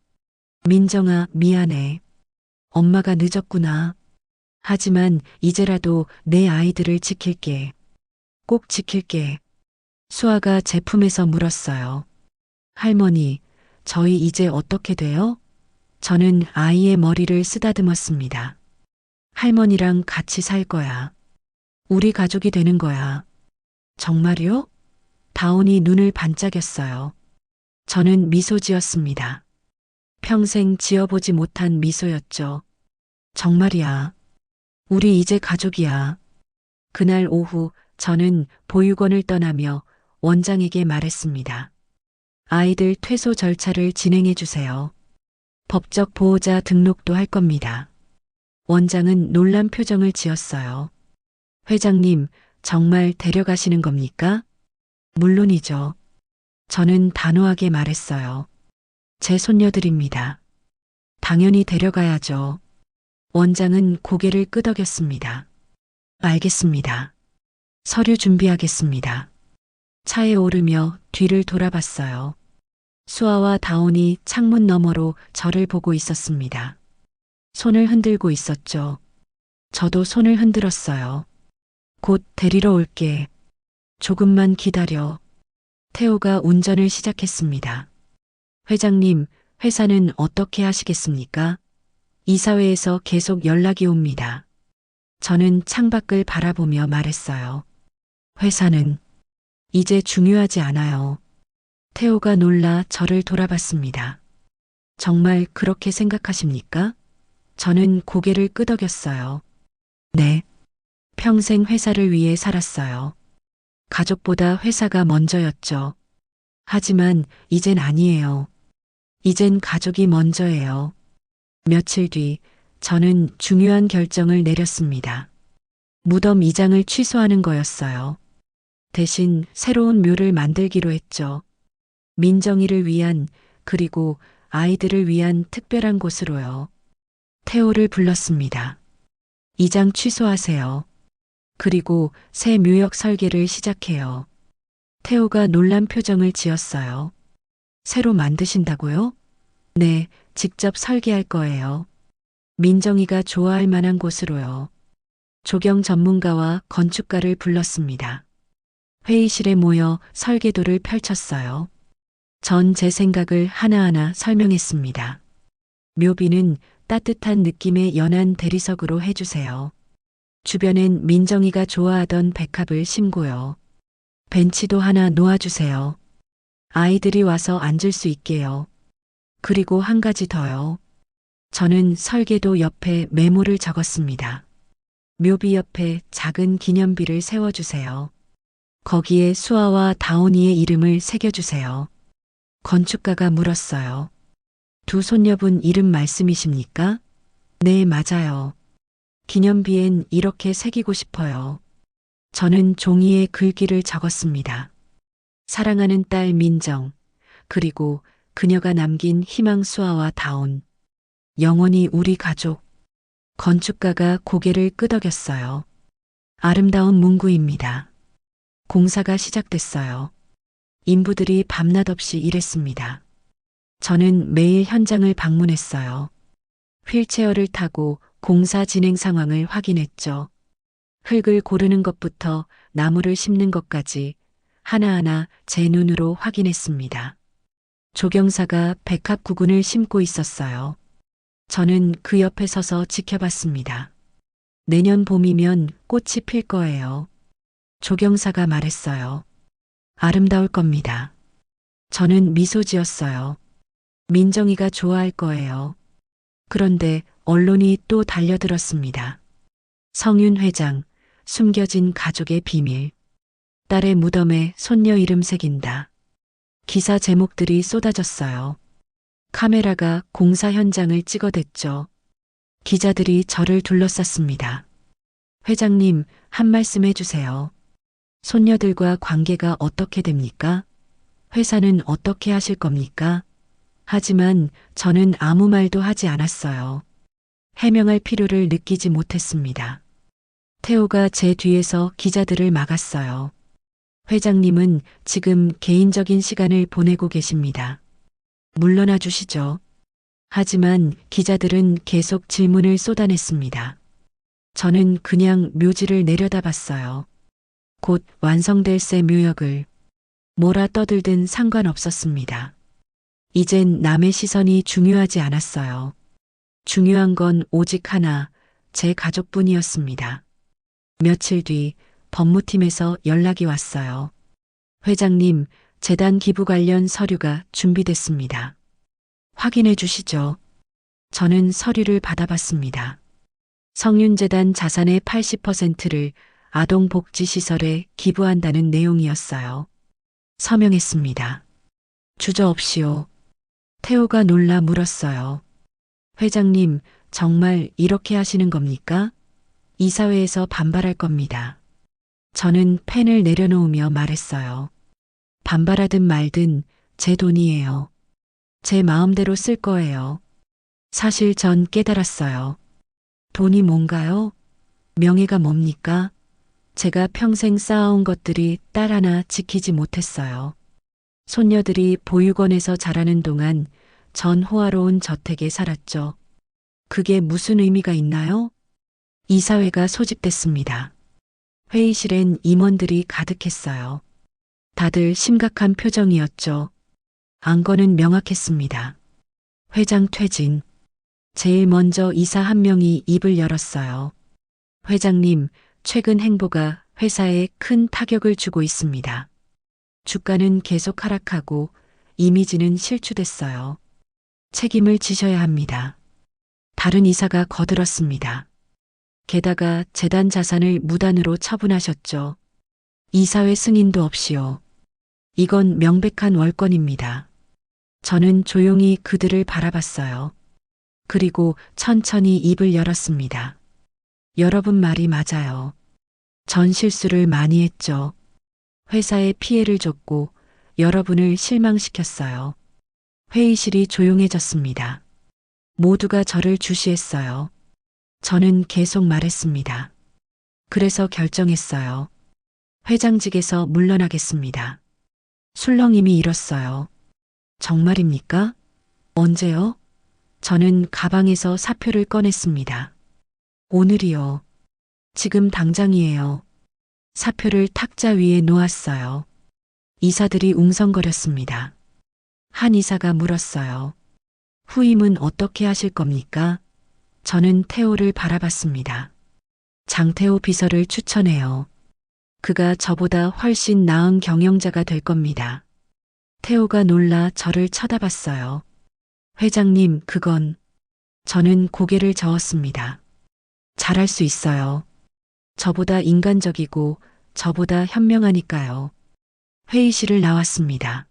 민정아, 미안해. 엄마가 늦었구나. 하지만 이제라도 내 아이들을 지킬게. 꼭 지킬게. 수아가 제 품에서 물었어요. 할머니, 저희 이제 어떻게 돼요? 저는 아이의 머리를 쓰다듬었습니다. 할머니랑 같이 살 거야. 우리 가족이 되는 거야. 정말요? 다온이 눈을 반짝였어요. 저는 미소 지었습니다. 평생 지어보지 못한 미소였죠. 정말이야. 우리 이제 가족이야. 그날 오후 저는 보육원을 떠나며 원장에게 말했습니다. 아이들 퇴소 절차를 진행해 주세요. 법적 보호자 등록도 할 겁니다. 원장은 놀란 표정을 지었어요. 회장님, 정말 데려가시는 겁니까? 물론이죠. 저는 단호하게 말했어요. 제 손녀들입니다. 당연히 데려가야죠. 원장은 고개를 끄덕였습니다. 알겠습니다. 서류 준비하겠습니다. 차에 오르며 뒤를 돌아봤어요. 수아와 다온이 창문 너머로 저를 보고 있었습니다. 손을 흔들고 있었죠. 저도 손을 흔들었어요. 곧 데리러 올게. 조금만 기다려. 태호가 운전을 시작했습니다. 회장님, 회사는 어떻게 하시겠습니까? 이사회에서 계속 연락이 옵니다. 저는 창밖을 바라보며 말했어요. 회사는 이제 중요하지 않아요. 태호가 놀라 저를 돌아봤습니다. 정말 그렇게 생각하십니까? 저는 고개를 끄덕였어요. 네. 평생 회사를 위해 살았어요. 가족보다 회사가 먼저였죠. 하지만 이젠 아니에요. 이젠 가족이 먼저예요. 며칠 뒤 저는 중요한 결정을 내렸습니다. 무덤 이장을 취소하는 거였어요. 대신 새로운 묘를 만들기로 했죠. 민정이를 위한, 그리고 아이들을 위한 특별한 곳으로요. 태호를 불렀습니다. 이장 취소하세요. 그리고 새 묘역 설계를 시작해요. 태호가 놀란 표정을 지었어요. 새로 만드신다고요? 네, 직접 설계할 거예요. 민정이가 좋아할 만한 곳으로요. 조경 전문가와 건축가를 불렀습니다. 회의실에 모여 설계도를 펼쳤어요. 전 제 생각을 하나하나 설명했습니다. 묘비는 따뜻한 느낌의 연한 대리석으로 해주세요. 주변엔 민정이가 좋아하던 백합을 심고요. 벤치도 하나 놓아주세요. 아이들이 와서 앉을 수 있게요. 그리고 한 가지 더요. 저는 설계도 옆에 메모를 적었습니다. 묘비 옆에 작은 기념비를 세워주세요. 거기에 수아와 다온이의 이름을 새겨주세요. 건축가가 물었어요. 두 손녀분 이름 말씀이십니까? 네, 맞아요. 기념비엔 이렇게 새기고 싶어요. 저는 종이에 글귀를 적었습니다. 사랑하는 딸 민정, 그리고 그녀가 남긴 희망 수아와 다온. 영원히 우리 가족. 건축가가 고개를 끄덕였어요. 아름다운 문구입니다. 공사가 시작됐어요. 인부들이 밤낮 없이 일했습니다. 저는 매일 현장을 방문했어요. 휠체어를 타고 공사 진행 상황을 확인했죠. 흙을 고르는 것부터 나무를 심는 것까지 하나하나 제 눈으로 확인했습니다. 조경사가 백합 구근을 심고 있었어요. 저는 그 옆에 서서 지켜봤습니다. 내년 봄이면 꽃이 필 거예요. 조경사가 말했어요. 아름다울 겁니다. 저는 미소 지었어요. 민정이가 좋아할 거예요. 그런데 언론이 또 달려들었습니다. 성윤 회장, 숨겨진 가족의 비밀. 딸의 무덤에 손녀 이름 새긴다. 기사 제목들이 쏟아졌어요. 카메라가 공사 현장을 찍어댔죠. 기자들이 저를 둘러쌌습니다. 회장님, 한 말씀 해주세요. 손녀들과 관계가 어떻게 됩니까? 회사는 어떻게 하실 겁니까? 하지만 저는 아무 말도 하지 않았어요. 해명할 필요를 느끼지 못했습니다. 태호가 제 뒤에서 기자들을 막았어요. 회장님은 지금 개인적인 시간을 보내고 계십니다. 물러나 주시죠. 하지만 기자들은 계속 질문을 쏟아냈습니다. 저는 그냥 묘지를 내려다봤어요. 곧 완성될 새 묘역을. 뭐라 떠들든 상관없었습니다. 이젠 남의 시선이 중요하지 않았어요. 중요한 건 오직 하나, 제 가족뿐이었습니다. 며칠 뒤 법무팀에서 연락이 왔어요. 회장님, 재단 기부 관련 서류가 준비됐습니다. 확인해 주시죠. 저는 서류를 받아봤습니다. 성윤재단 자산의 80%를 아동복지시설에 기부한다는 내용이었어요. 서명했습니다. 주저없이요. 태호가 놀라 물었어요. 회장님, 정말 이렇게 하시는 겁니까? 이사회에서 반발할 겁니다. 저는 펜을 내려놓으며 말했어요. 반발하든 말든 제 돈이에요. 제 마음대로 쓸 거예요. 사실 전 깨달았어요. 돈이 뭔가요? 명예가 뭡니까? 제가 평생 쌓아온 것들이 딸 하나 지키지 못했어요. 손녀들이 보육원에서 자라는 동안 전 호화로운 저택에 살았죠. 그게 무슨 의미가 있나요? 이사회가 소집됐습니다. 회의실엔 임원들이 가득했어요. 다들 심각한 표정이었죠. 안건은 명확했습니다. 회장 퇴진. 제일 먼저 이사 한 명이 입을 열었어요. 회장님, 최근 행보가 회사에 큰 타격을 주고 있습니다. 주가는 계속 하락하고 이미지는 실추됐어요. 책임을 지셔야 합니다. 다른 이사가 거들었습니다. 게다가 재단 자산을 무단으로 처분하셨죠. 이사회 승인도 없이요. 이건 명백한 월권입니다. 저는 조용히 그들을 바라봤어요. 그리고 천천히 입을 열었습니다. 여러분 말이 맞아요. 전 실수를 많이 했죠. 회사에 피해를 줬고 여러분을 실망시켰어요. 회의실이 조용해졌습니다. 모두가 저를 주시했어요. 저는 계속 말했습니다. 그래서 결정했어요. 회장직에서 물러나겠습니다. 술렁임이 일었어요. 정말입니까? 언제요? 저는 가방에서 사표를 꺼냈습니다. 오늘이요. 지금 당장이에요. 사표를 탁자 위에 놓았어요. 이사들이 웅성거렸습니다. 한 이사가 물었어요. 후임은 어떻게 하실 겁니까? 저는 태호를 바라봤습니다. 장태호 비서를 추천해요. 그가 저보다 훨씬 나은 경영자가 될 겁니다. 태호가 놀라 저를 쳐다봤어요. 회장님, 그건... 저는 고개를 저었습니다. 잘할 수 있어요. 저보다 인간적이고 저보다 현명하니까요. 회의실을 나왔습니다.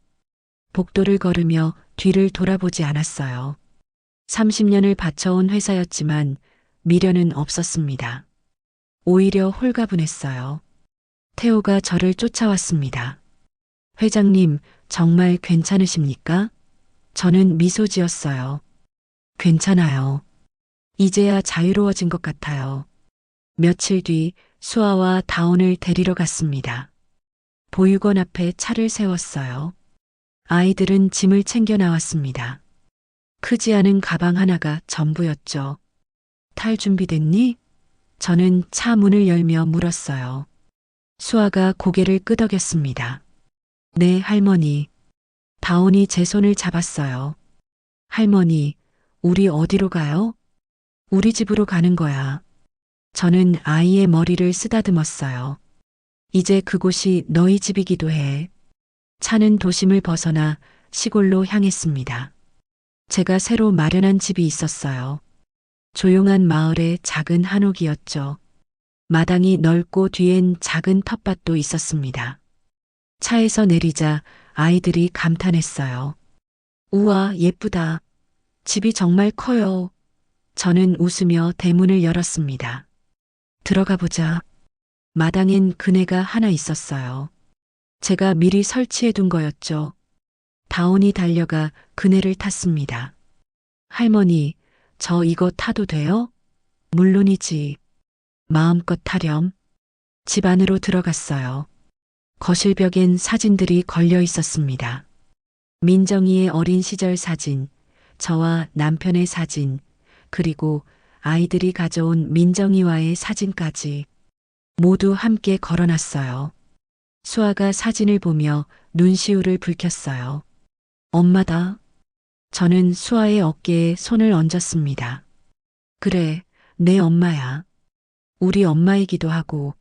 복도를 걸으며 뒤를 돌아보지 않았어요. 30년을 바쳐온 회사였지만 미련은 없었습니다. 오히려 홀가분했어요. 태호가 저를 쫓아왔습니다. 회장님, 정말 괜찮으십니까? 저는 미소 지었어요. 괜찮아요. 이제야 자유로워진 것 같아요. 며칠 뒤 수아와 다온을 데리러 갔습니다. 보육원 앞에 차를 세웠어요. 아이들은 짐을 챙겨 나왔습니다. 크지 않은 가방 하나가 전부였죠. 탈 준비됐니? 저는 차 문을 열며 물었어요. 수아가 고개를 끄덕였습니다. 네, 할머니. 다온이 제 손을 잡았어요. 할머니, 우리 어디로 가요? 우리 집으로 가는 거야. 저는 아이의 머리를 쓰다듬었어요. 이제 그곳이 너희 집이기도 해. 차는 도심을 벗어나 시골로 향했습니다. 제가 새로 마련한 집이 있었어요. 조용한 마을의 작은 한옥이었죠. 마당이 넓고 뒤엔 작은 텃밭도 있었습니다. 차에서 내리자 아이들이 감탄했어요. 우와, 예쁘다. 집이 정말 커요. 저는 웃으며 대문을 열었습니다. 들어가 보자. 마당엔 그네가 하나 있었어요. 제가 미리 설치해 둔 거였죠. 다온이 달려가 그네를 탔습니다. 할머니, 저 이거 타도 돼요? 물론이지. 마음껏 타렴. 집 안으로 들어갔어요. 거실벽엔 사진들이 걸려 있었습니다. 민정이의 어린 시절 사진, 저와 남편의 사진, 그리고 아이들이 가져온 민정이와의 사진까지 모두 함께 걸어놨어요. 수아가 사진을 보며 눈시울을 붉혔어요. 엄마다. 저는 수아의 어깨에 손을 얹었습니다. 그래, 내 엄마야. 우리 엄마이기도 하고.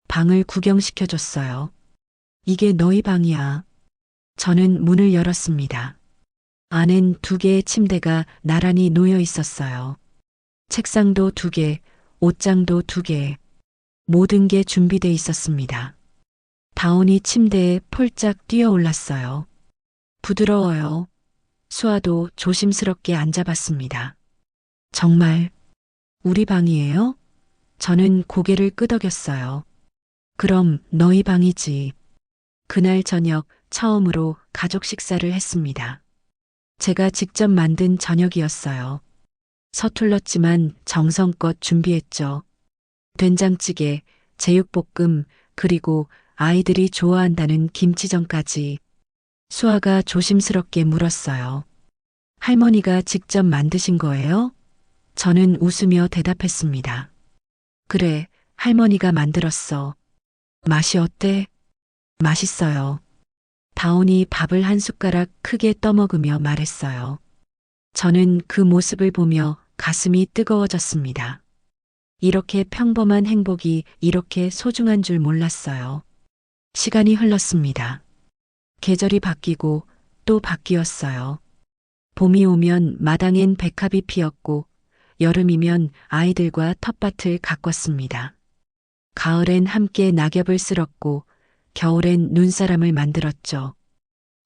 방을 구경시켜줬어요. 이게 너희 방이야. 저는 문을 열었습니다. 안엔 2개의 침대가 나란히 놓여 있었어요. 책상도 2개, 옷장도 2개. 모든 게 준비돼 있었습니다. 다온이 침대에 폴짝 뛰어 올랐어요. 부드러워요. 수아도 조심스럽게 앉아봤습니다. 정말 우리 방이에요? 저는 고개를 끄덕였어요. 그럼 너희 방이지. 그날 저녁 처음으로 가족 식사를 했습니다. 제가 직접 만든 저녁이었어요. 서툴렀지만 정성껏 준비했죠. 된장찌개, 제육볶음, 그리고 아이들이 좋아한다는 김치전까지. 수아가 조심스럽게 물었어요. 할머니가 직접 만드신 거예요? 저는 웃으며 대답했습니다. 그래, 할머니가 만들었어. 맛이 어때? 맛있어요. 다온이 밥을 한 숟가락 크게 떠먹으며 말했어요. 저는 그 모습을 보며 가슴이 뜨거워졌습니다. 이렇게 평범한 행복이 이렇게 소중한 줄 몰랐어요. 시간이 흘렀습니다. 계절이 바뀌고 또 바뀌었어요. 봄이 오면 마당엔 백합이 피었고 여름이면 아이들과 텃밭을 가꿨습니다. 가을엔 함께 낙엽을 쓸었고 겨울엔 눈사람을 만들었죠.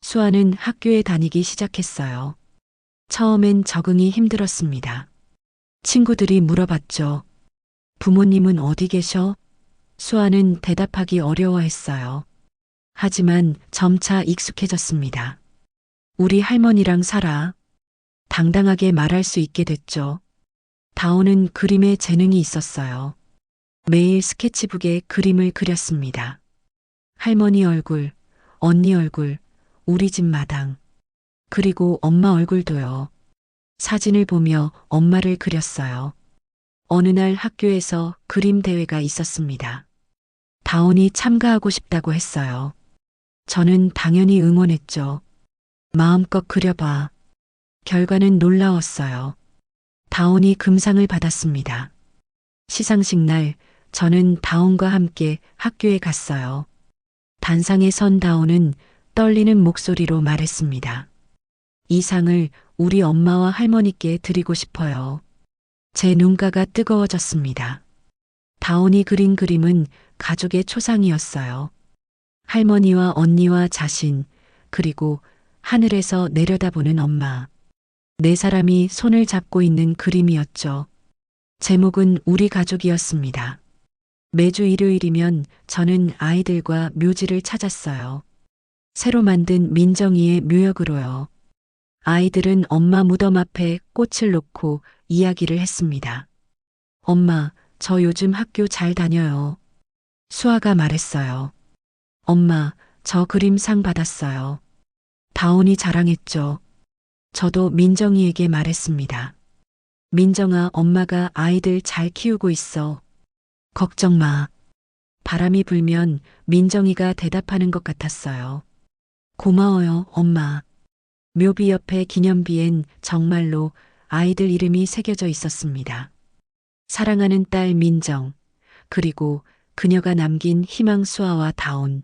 수아는 학교에 다니기 시작했어요. 처음엔 적응이 힘들었습니다. 친구들이 물어봤죠. 부모님은 어디 계셔? 수아는 대답하기 어려워했어요. 하지만 점차 익숙해졌습니다. 우리 할머니랑 살아. 당당하게 말할 수 있게 됐죠. 다온은 그림에 재능이 있었어요. 매일 스케치북에 그림을 그렸습니다. 할머니 얼굴, 언니 얼굴, 우리 집 마당, 그리고 엄마 얼굴도요. 사진을 보며 엄마를 그렸어요. 어느 날 학교에서 그림 대회가 있었습니다. 다온이 참가하고 싶다고 했어요. 저는 당연히 응원했죠. 마음껏 그려봐. 결과는 놀라웠어요. 다온이 금상을 받았습니다. 시상식 날 저는 다온과 함께 학교에 갔어요. 단상에 선 다온은 떨리는 목소리로 말했습니다. 이 상을 우리 엄마와 할머니께 드리고 싶어요. 제 눈가가 뜨거워졌습니다. 다온이 그린 그림은 가족의 초상이었어요. 할머니와 언니와 자신, 그리고 하늘에서 내려다보는 엄마. 네 사람이 손을 잡고 있는 그림이었죠. 제목은 우리 가족이었습니다. 매주 일요일이면 저는 아이들과 묘지를 찾았어요. 새로 만든 민정이의 묘역으로요. 아이들은 엄마 무덤 앞에 꽃을 놓고 이야기를 했습니다. 엄마, 저 요즘 학교 잘 다녀요. 수아가 말했어요. 엄마, 저 그림상 받았어요. 다온이 자랑했죠. 저도 민정이에게 말했습니다. 민정아, 엄마가 아이들 잘 키우고 있어. 걱정 마. 바람이 불면 민정이가 대답하는 것 같았어요. 고마워요, 엄마. 묘비 옆에 기념비엔 정말로 아이들 이름이 새겨져 있었습니다. 사랑하는 딸 민정, 그리고 그녀가 남긴 희망 수아와 다온.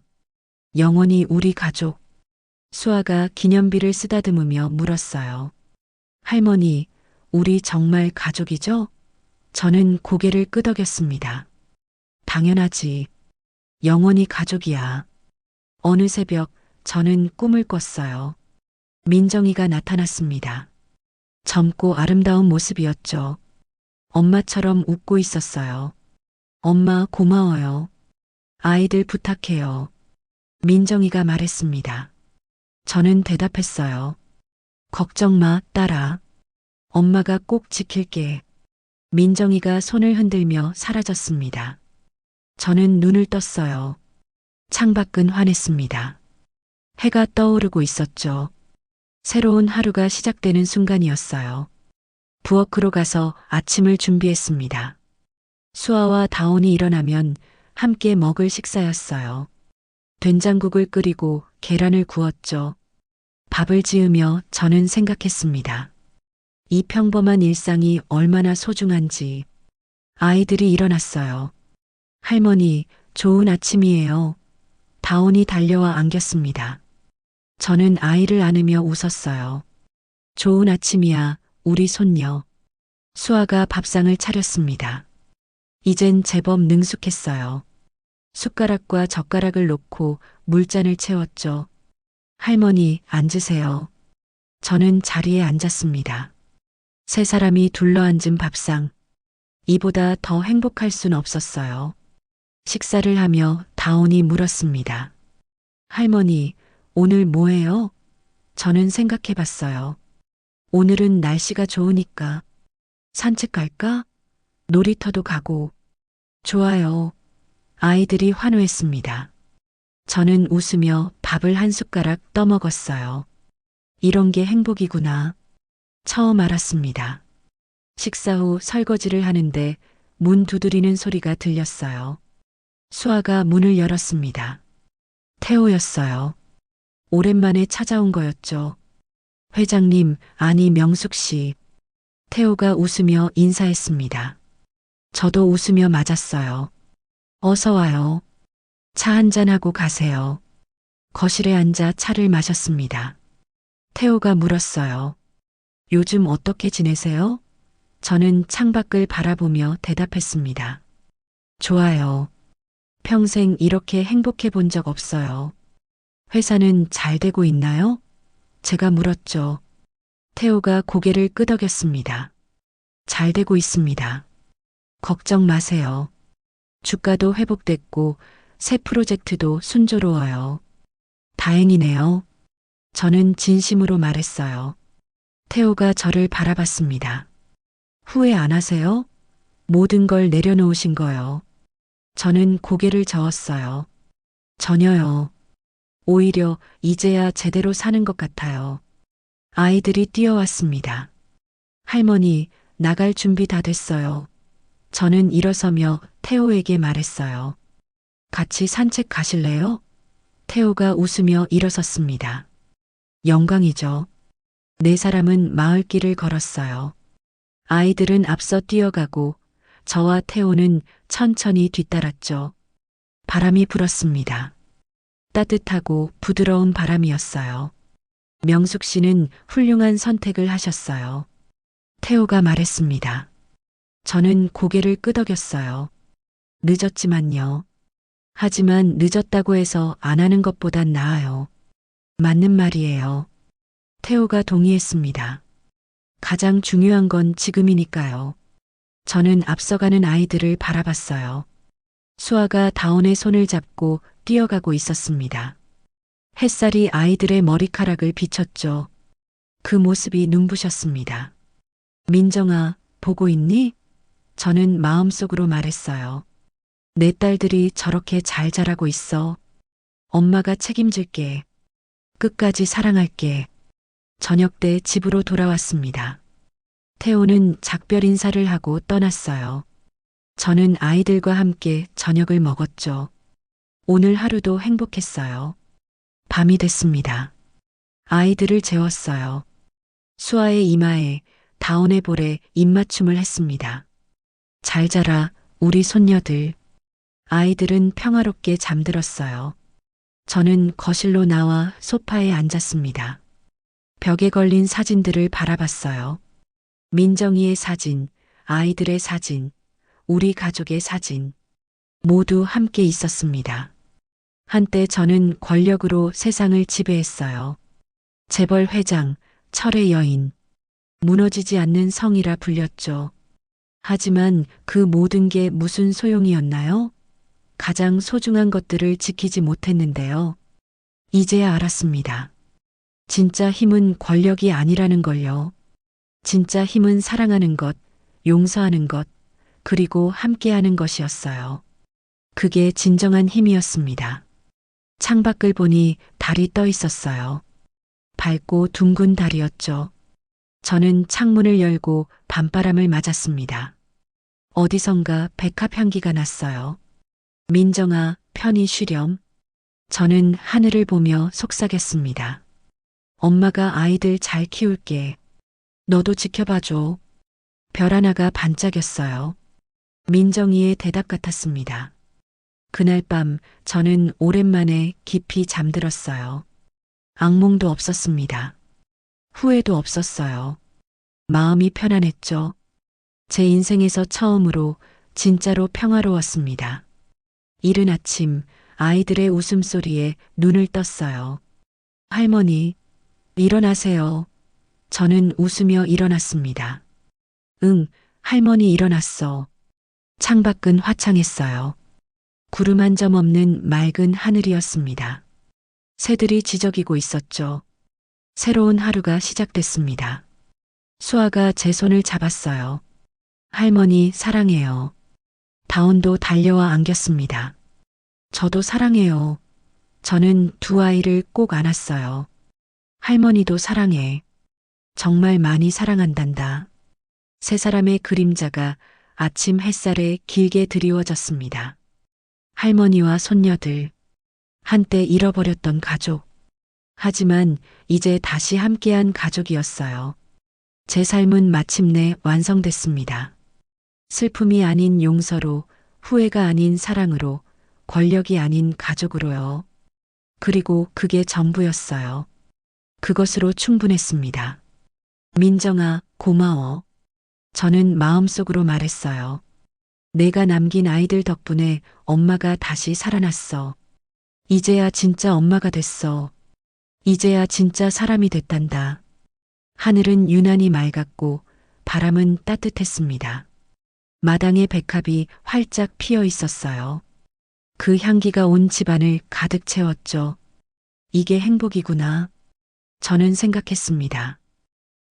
영원히 우리 가족. 수아가 기념비를 쓰다듬으며 물었어요. 할머니, 우리 정말 가족이죠? 저는 고개를 끄덕였습니다. 당연하지. 영원히 가족이야. 어느 새벽 저는 꿈을 꿨어요. 민정이가 나타났습니다. 젊고 아름다운 모습이었죠. 엄마처럼 웃고 있었어요. 엄마 고마워요. 아이들 부탁해요. 민정이가 말했습니다. 저는 대답했어요. 걱정 마, 딸아. 엄마가 꼭 지킬게. 민정이가 손을 흔들며 사라졌습니다. 저는 눈을 떴어요. 창밖은 환했습니다. 해가 떠오르고 있었죠. 새로운 하루가 시작되는 순간이었어요. 부엌으로 가서 아침을 준비했습니다. 수아와 다온이 일어나면 함께 먹을 식사였어요. 된장국을 끓이고 계란을 구웠죠. 밥을 지으며 저는 생각했습니다. 이 평범한 일상이 얼마나 소중한지. 아이들이 일어났어요. 할머니, 좋은 아침이에요. 다온이 달려와 안겼습니다. 저는 아이를 안으며 웃었어요. 좋은 아침이야, 우리 손녀. 수아가 밥상을 차렸습니다. 이젠 제법 능숙했어요. 숟가락과 젓가락을 놓고 물잔을 채웠죠. 할머니, 앉으세요. 저는 자리에 앉았습니다. 세 사람이 둘러앉은 밥상. 이보다 더 행복할 순 없었어요. 식사를 하며 다온이 물었습니다. 할머니, 오늘 뭐해요? 저는 생각해 봤어요. 오늘은 날씨가 좋으니까 산책 갈까? 놀이터도 가고. 좋아요. 아이들이 환호했습니다. 저는 웃으며 밥을 한 숟가락 떠먹었어요. 이런 게 행복이구나. 처음 알았습니다. 식사 후 설거지를 하는데 문 두드리는 소리가 들렸어요. 수아가 문을 열었습니다. 태호였어요. 오랜만에 찾아온 거였죠. 회장님, 아니 명숙 씨. 태호가 웃으며 인사했습니다. 저도 웃으며 맞았어요. 어서 와요. 차 한잔하고 가세요. 거실에 앉아 차를 마셨습니다. 태호가 물었어요. 요즘 어떻게 지내세요? 저는 창밖을 바라보며 대답했습니다. 좋아요. 평생 이렇게 행복해 본 적 없어요. 회사는 잘 되고 있나요? 제가 물었죠. 태호가 고개를 끄덕였습니다. 잘 되고 있습니다. 걱정 마세요. 주가도 회복됐고 새 프로젝트도 순조로워요. 다행이네요. 저는 진심으로 말했어요. 태호가 저를 바라봤습니다. 후회 안 하세요? 모든 걸 내려놓으신 거요. 저는 고개를 저었어요. 전혀요. 오히려 이제야 제대로 사는 것 같아요. 아이들이 뛰어왔습니다. 할머니, 나갈 준비 다 됐어요. 저는 일어서며 태호에게 말했어요. 같이 산책 가실래요? 태호가 웃으며 일어섰습니다. 영광이죠. 네 사람은 마을길을 걸었어요. 아이들은 앞서 뛰어가고 저와 태호는 천천히 뒤따랐죠. 바람이 불었습니다. 따뜻하고 부드러운 바람이었어요. 명숙 씨는 훌륭한 선택을 하셨어요. 태호가 말했습니다. 저는 고개를 끄덕였어요. 늦었지만요. 하지만 늦었다고 해서 안 하는 것보단 나아요. 맞는 말이에요. 태호가 동의했습니다. 가장 중요한 건 지금이니까요. 저는 앞서가는 아이들을 바라봤어요. 수아가 다온의 손을 잡고 뛰어가고 있었습니다. 햇살이 아이들의 머리카락을 비췄죠. 그 모습이 눈부셨습니다. 민정아, 보고 있니? 저는 마음속으로 말했어요. 내 딸들이 저렇게 잘 자라고 있어. 엄마가 책임질게. 끝까지 사랑할게. 저녁 때 집으로 돌아왔습니다. 태호는 작별 인사를 하고 떠났어요. 저는 아이들과 함께 저녁을 먹었죠. 오늘 하루도 행복했어요. 밤이 됐습니다. 아이들을 재웠어요. 수아의 이마에 다온의 볼에 입맞춤을 했습니다. 잘 자라, 우리 손녀들. 아이들은 평화롭게 잠들었어요. 저는 거실로 나와 소파에 앉았습니다. 벽에 걸린 사진들을 바라봤어요. 민정이의 사진, 아이들의 사진, 우리 가족의 사진. 모두 함께 있었습니다. 한때 저는 권력으로 세상을 지배했어요. 재벌 회장, 철의 여인. 무너지지 않는 성이라 불렸죠. 하지만 그 모든 게 무슨 소용이었나요? 가장 소중한 것들을 지키지 못했는데요. 이제야 알았습니다. 진짜 힘은 권력이 아니라는 걸요. 진짜 힘은 사랑하는 것, 용서하는 것, 그리고 함께하는 것이었어요. 그게 진정한 힘이었습니다. 창밖을 보니 달이 떠 있었어요. 밝고 둥근 달이었죠. 저는 창문을 열고 밤바람을 맞았습니다. 어디선가 백합 향기가 났어요. 민정아, 편히 쉬렴. 저는 하늘을 보며 속삭였습니다. 엄마가 아이들 잘 키울게. 너도 지켜봐줘. 별 하나가 반짝였어요. 민정이의 대답 같았습니다. 그날 밤 저는 오랜만에 깊이 잠들었어요. 악몽도 없었습니다. 후회도 없었어요. 마음이 편안했죠. 제 인생에서 처음으로 진짜로 평화로웠습니다. 이른 아침 아이들의 웃음소리에 눈을 떴어요. 할머니, 일어나세요. 저는 웃으며 일어났습니다. 응, 할머니 일어났어. 창밖은 화창했어요. 구름 한 점 없는 맑은 하늘이었습니다. 새들이 지저귀고 있었죠. 새로운 하루가 시작됐습니다. 수아가 제 손을 잡았어요. 할머니 사랑해요. 다온도 달려와 안겼습니다. 저도 사랑해요. 저는 두 아이를 꼭 안았어요. 할머니도 사랑해. 정말 많이 사랑한단다. 세 사람의 그림자가 아침 햇살에 길게 드리워졌습니다. 할머니와 손녀들, 한때 잃어버렸던 가족. 하지만 이제 다시 함께한 가족이었어요. 제 삶은 마침내 완성됐습니다. 슬픔이 아닌 용서로, 후회가 아닌 사랑으로, 권력이 아닌 가족으로요. 그리고 그게 전부였어요. 그것으로 충분했습니다. 민정아, 고마워. 저는 마음속으로 말했어요. 내가 남긴 아이들 덕분에 엄마가 다시 살아났어. 이제야 진짜 엄마가 됐어. 이제야 진짜 사람이 됐단다. 하늘은 유난히 맑았고 바람은 따뜻했습니다. 마당에 백합이 활짝 피어 있었어요. 그 향기가 온 집안을 가득 채웠죠. 이게 행복이구나. 저는 생각했습니다.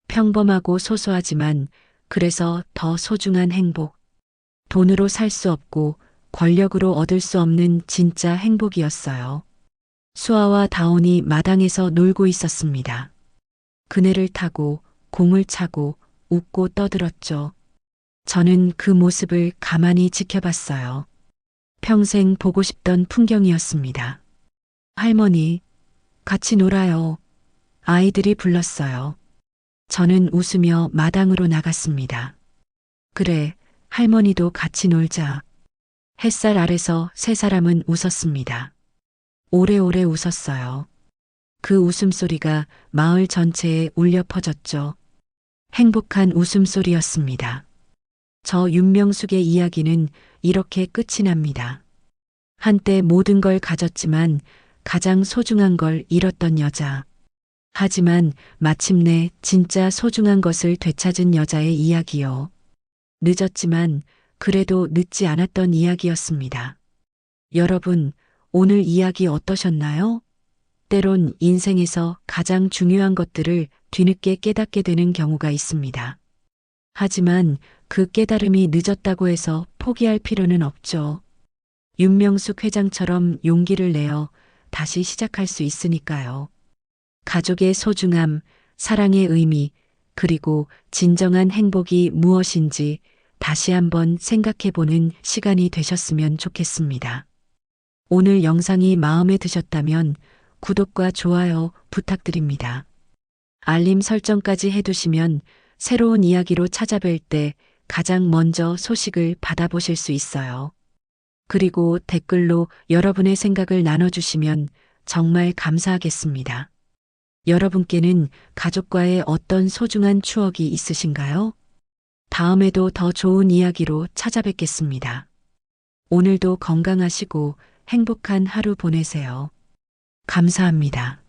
평범하고 소소하지만 그래서 더 소중한 행복. 돈으로 살 수 없고 권력으로 얻을 수 없는 진짜 행복이었어요. 수아와 다온이 마당에서 놀고 있었습니다. 그네를 타고 공을 차고 웃고 떠들었죠. 저는 그 모습을 가만히 지켜봤어요. 평생 보고 싶던 풍경이었습니다. 할머니, 같이 놀아요. 아이들이 불렀어요. 저는 웃으며 마당으로 나갔습니다. 그래, 할머니도 같이 놀자. 햇살 아래서 세 사람은 웃었습니다. 오래오래 웃었어요. 그 웃음소리가 마을 전체에 울려 퍼졌죠. 행복한 웃음소리였습니다. 저 윤명숙의 이야기는 이렇게 끝이 납니다. 한때 모든 걸 가졌지만 가장 소중한 걸 잃었던 여자. 하지만 마침내 진짜 소중한 것을 되찾은 여자의 이야기요. 늦었지만 그래도 늦지 않았던 이야기였습니다. 여러분, 오늘 이야기 어떠셨나요? 때론 인생에서 가장 중요한 것들을 뒤늦게 깨닫게 되는 경우가 있습니다. 하지만 그 깨달음이 늦었다고 해서 포기할 필요는 없죠. 윤명숙 회장처럼 용기를 내어 다시 시작할 수 있으니까요. 가족의 소중함, 사랑의 의미, 그리고 진정한 행복이 무엇인지 다시 한번 생각해 보는 시간이 되셨으면 좋겠습니다. 오늘 영상이 마음에 드셨다면 구독과 좋아요 부탁드립니다. 알림 설정까지 해두시면 새로운 이야기로 찾아뵐 때 가장 먼저 소식을 받아보실 수 있어요. 그리고 댓글로 여러분의 생각을 나눠주시면 정말 감사하겠습니다. 여러분께는 가족과의 어떤 소중한 추억이 있으신가요? 다음에도 더 좋은 이야기로 찾아뵙겠습니다. 오늘도 건강하시고 행복한 하루 보내세요. 감사합니다.